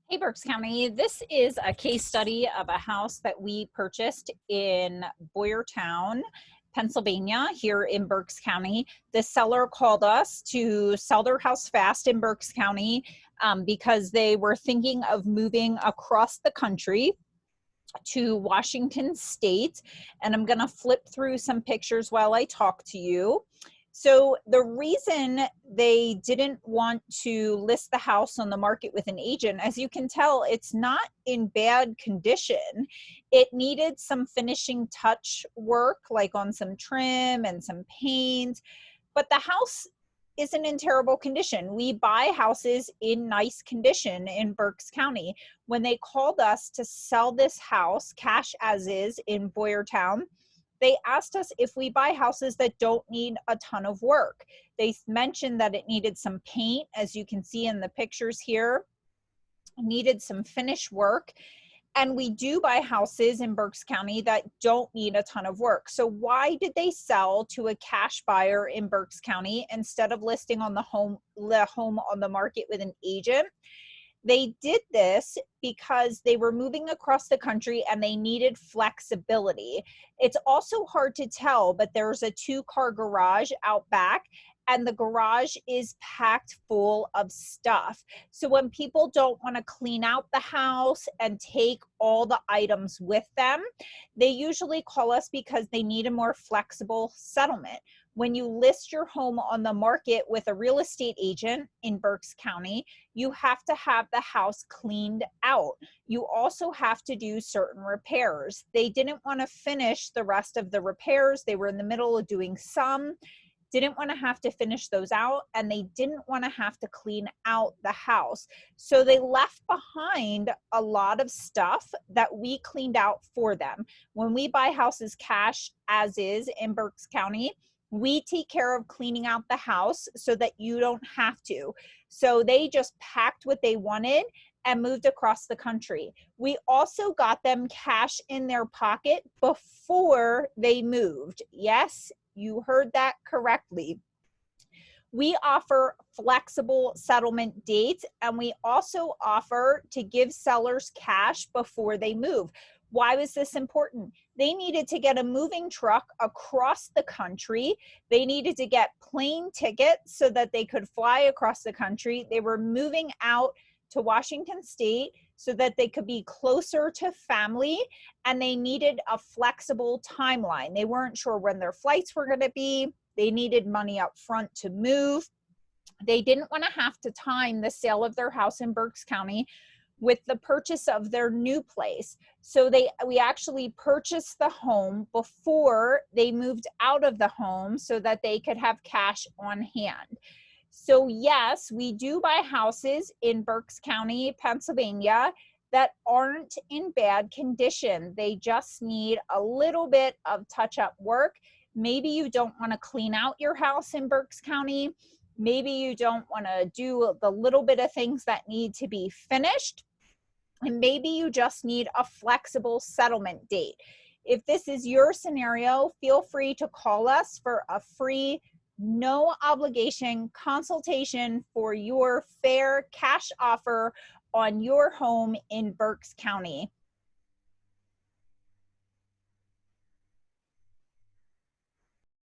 Hey, Berks County. This is a case study of a house that we purchased in Boyertown, Pennsylvania, here in Berks County. The seller called us to sell their house fast in Berks County because they were thinking of moving across the country to Washington State. And I'm going to flip through some pictures while I talk to you. So the reason they didn't want to list the house on the market with an agent, as you can tell, it's not in bad condition. It needed some finishing touch work, like on some trim and some paint, but the house isn't in terrible condition. We buy houses in nice condition in Berks County. When they called us to sell this house cash as is in Boyertown, they asked us if we buy houses that don't need a ton of work. They mentioned that it needed some paint, as you can see in the pictures here, needed some finish work. And we do buy houses in Berks County that don't need a ton of work. So why did they sell to a cash buyer in Berks County instead of listing on the home on the market with an agent? They did this because they were moving across the country and they needed flexibility. It's also hard to tell, but there's a 2-car garage out back and the garage is packed full of stuff. So when people don't want to clean out the house and take all the items with them, they usually call us because they need a more flexible settlement. When you list your home on the market with a real estate agent in Berks County, you have to have the house cleaned out. You also have to do certain repairs. They didn't want to finish the rest of the repairs. They were in the middle of doing some, didn't want to have to finish those out, and they didn't want to have to clean out the house. So they left behind a lot of stuff that we cleaned out for them. When we buy houses cash as is in Berks County, we take care of cleaning out the house so that you don't have to. So they just packed what they wanted and moved across the country. We also got them cash in their pocket before they moved. Yes, you heard that correctly. We offer flexible settlement dates, and we also offer to give sellers cash before they move. Why was this important? They needed to get a moving truck across the country. They needed to get plane tickets so that they could fly across the country. They were moving out to Washington State so that they could be closer to family, and they needed a flexible timeline. They weren't sure when their flights were going to be. They needed money up front to move. They didn't want to have to time the sale of their house in Berks County with the purchase of their new place. So we actually purchased the home before they moved out of the home so that they could have cash on hand. So yes, we do buy houses in Berks County, Pennsylvania that aren't in bad condition. They just need a little bit of touch-up work. Maybe you don't want to clean out your house in Berks County. Maybe you don't want to do the little bit of things that need to be finished. And maybe you just need a flexible settlement date. If this is your scenario, feel free to call us for a free, no obligation consultation for your fair cash offer on your home in Berks County.